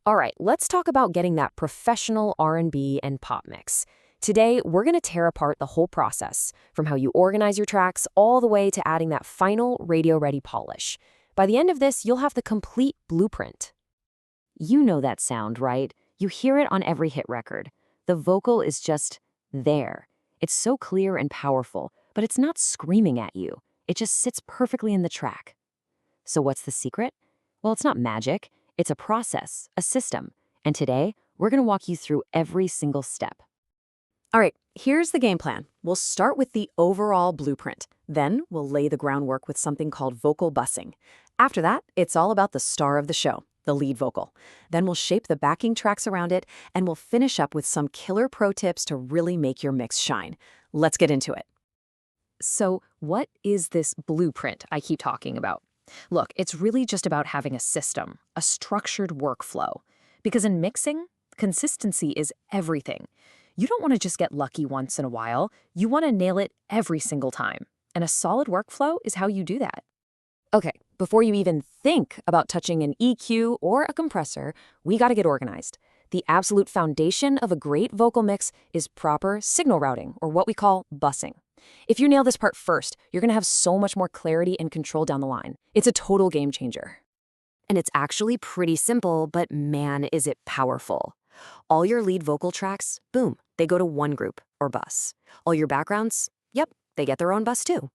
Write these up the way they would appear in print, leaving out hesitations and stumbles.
All right, let's talk about getting that professional R&B and pop mix. Today, we're going to tear apart the whole process, from how you organize your tracks all the way to adding that final radio-ready polish. By the end of this, you'll have the complete blueprint. You know that sound, right? You hear it on every hit record. The vocal is just there. It's so clear and powerful, but it's not screaming at you. It just sits perfectly in the track. So what's the secret? Well, it's not magic. It's a process, a system. And today, we're going to walk you through every single step. All right, here's the game plan. We'll start with the overall blueprint. Then we'll lay the groundwork with something called vocal bussing. After that, it's all about the star of the show, the lead vocal. Then we'll shape the backing tracks around it, and we'll finish up with some killer pro tips to really make your mix shine. Let's get into it. So, what is this blueprint I keep talking about? Look, it's really just about having a system, a structured workflow. Because in mixing, consistency is everything. You don't want to just get lucky once in a while. You want to nail it every single time. And a solid workflow is how you do that. Okay, before you even think about touching an EQ or a compressor, we got to get organized. The absolute foundation of a great vocal mix is proper signal routing, or what we call bussing. If you nail this part first, you're going to have so much more clarity and control down the line. It's a total game changer. And it's actually pretty simple, but man, is it powerful. All your lead vocal tracks, boom, they go to one group, or bus. All your backgrounds, yep, they get their own bus too.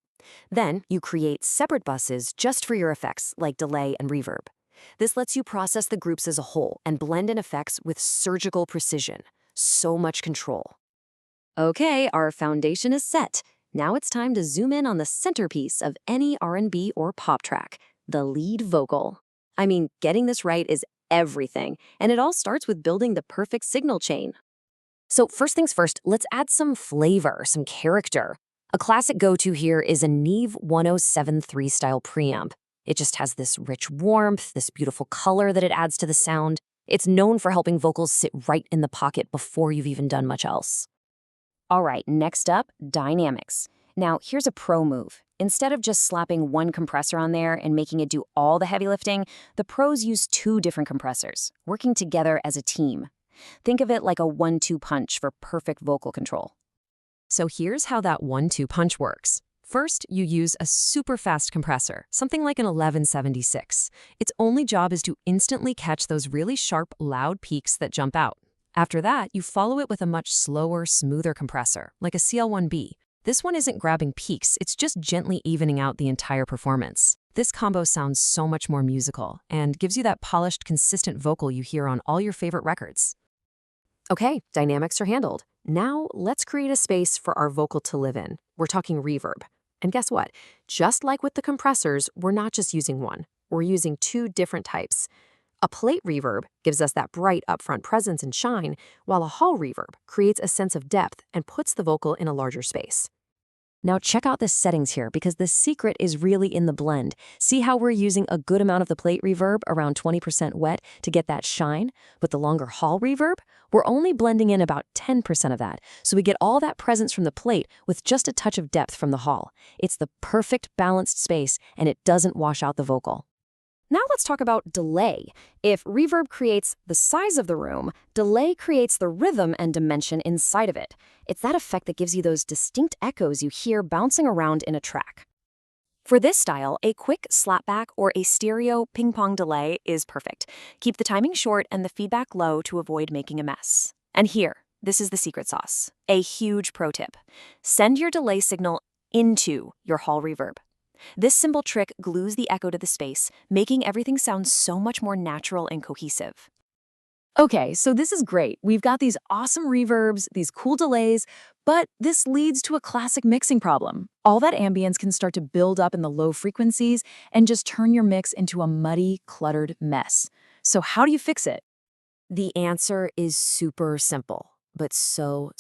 Then you create separate buses just for your effects, like delay and reverb. This lets you process the groups as a whole and blend in effects with surgical precision. So much control. Okay, our foundation is set. Now it's time to zoom in on the centerpiece of any R&B or pop track, the lead vocal. I mean, getting this right is everything, and it all starts with building the perfect signal chain. So first things first, let's add some flavor, some character. A classic go-to here is a Neve 1073 style preamp. It just has this rich warmth, this beautiful color that it adds to the sound. It's known for helping vocals sit right in the pocket before you've even done much else. All right, next up, dynamics. Now, here's a pro move. Instead of just slapping one compressor on there and making it do all the heavy lifting, the pros use two different compressors, working together as a team. Think of it like a 1-2 punch for perfect vocal control. So here's how that 1-2 punch works. First, you use a super fast compressor, something like an 1176. Its only job is to instantly catch those really sharp, loud peaks that jump out. After that, you follow it with a much slower, smoother compressor, like a CL1B. This one isn't grabbing peaks, it's just gently evening out the entire performance. This combo sounds so much more musical and gives you that polished, consistent vocal you hear on all your favorite records. Okay, dynamics are handled. Now, let's create a space for our vocal to live in. We're talking reverb. And guess what? Just like with the compressors, we're not just using one. We're using two different types. A plate reverb gives us that bright upfront presence and shine, while a hall reverb creates a sense of depth and puts the vocal in a larger space. Now check out the settings here, because the secret is really in the blend. See how we're using a good amount of the plate reverb, around 20% wet, to get that shine? With the longer hall reverb, we're only blending in about 10% of that, so we get all that presence from the plate with just a touch of depth from the hall. It's the perfect balanced space, and it doesn't wash out the vocal. Now let's talk about delay. If reverb creates the size of the room, delay creates the rhythm and dimension inside of it. It's that effect that gives you those distinct echoes you hear bouncing around in a track. For this style, a quick slapback or a stereo ping-pong delay is perfect. Keep the timing short and the feedback low to avoid making a mess. And here, this is the secret sauce. A huge pro tip. Send your delay signal into your hall reverb. This simple trick glues the echo to the space, making everything sound so much more natural and cohesive. Okay, so this is great. We've got these awesome reverbs, these cool delays, but this leads to a classic mixing problem. All that ambience can start to build up in the low frequencies and just turn your mix into a muddy, cluttered mess. So how do you fix it? The answer is super simple, but so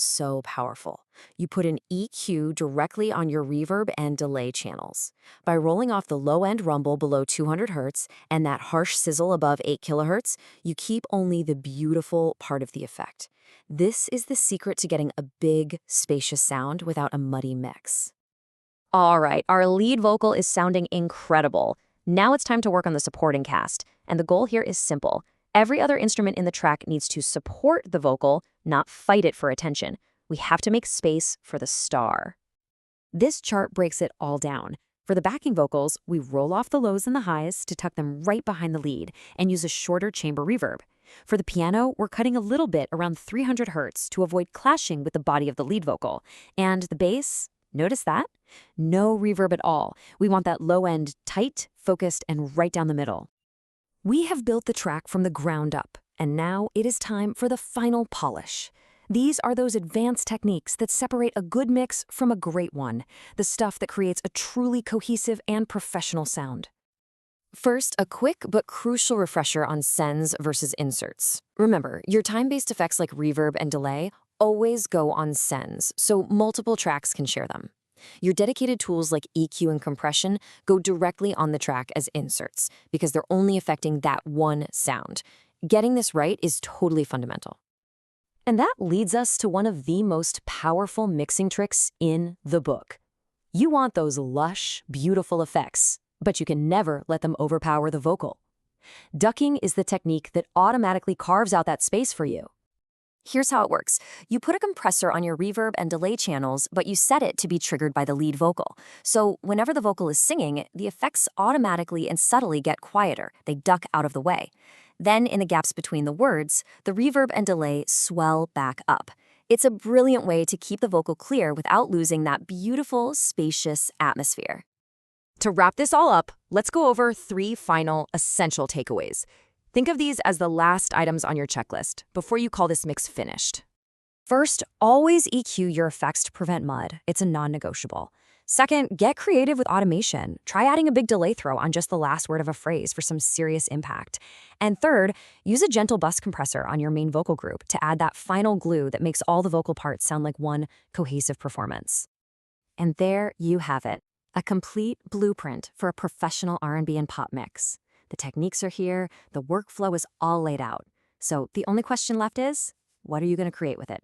powerful. You put an EQ directly on your reverb and delay channels. By rolling off the low-end rumble below 200 Hz and that harsh sizzle above 8 kHz, you keep only the beautiful part of the effect. This is the secret to getting a big, spacious sound without a muddy mix. All right, our lead vocal is sounding incredible. Now it's time to work on the supporting cast, and the goal here is simple. Every other instrument in the track needs to support the vocal, not fight it for attention. We have to make space for the star. This chart breaks it all down. For the backing vocals, we roll off the lows and the highs to tuck them right behind the lead and use a shorter chamber reverb. For the piano, we're cutting a little bit around 300 Hz to avoid clashing with the body of the lead vocal. And the bass, notice that? No reverb at all. We want that low end tight, focused, and right down the middle. We have built the track from the ground up, and now it is time for the final polish. These are those advanced techniques that separate a good mix from a great one, the stuff that creates a truly cohesive and professional sound. First, a quick but crucial refresher on sends versus inserts. Remember, your time-based effects like reverb and delay always go on sends, so multiple tracks can share them. Your dedicated tools like EQ and compression go directly on the track as inserts because they're only affecting that one sound. Getting this right is totally fundamental. And that leads us to one of the most powerful mixing tricks in the book. You want those lush, beautiful effects, but you can never let them overpower the vocal. Ducking is the technique that automatically carves out that space for you. Here's how it works. You put a compressor on your reverb and delay channels, but you set it to be triggered by the lead vocal. So whenever the vocal is singing, the effects automatically and subtly get quieter. They duck out of the way. Then, in the gaps between the words, the reverb and delay swell back up. It's a brilliant way to keep the vocal clear without losing that beautiful, spacious atmosphere. To wrap this all up, let's go over 3 final essential takeaways. Think of these as the last items on your checklist before you call this mix finished. First, always EQ your effects to prevent mud. It's a non-negotiable. Second, get creative with automation. Try adding a big delay throw on just the last word of a phrase for some serious impact. And third, use a gentle bus compressor on your main vocal group to add that final glue that makes all the vocal parts sound like one cohesive performance. And there you have it, a complete blueprint for a professional R&B and pop mix. The techniques are here, the workflow is all laid out. So the only question left is, what are you going to create with it?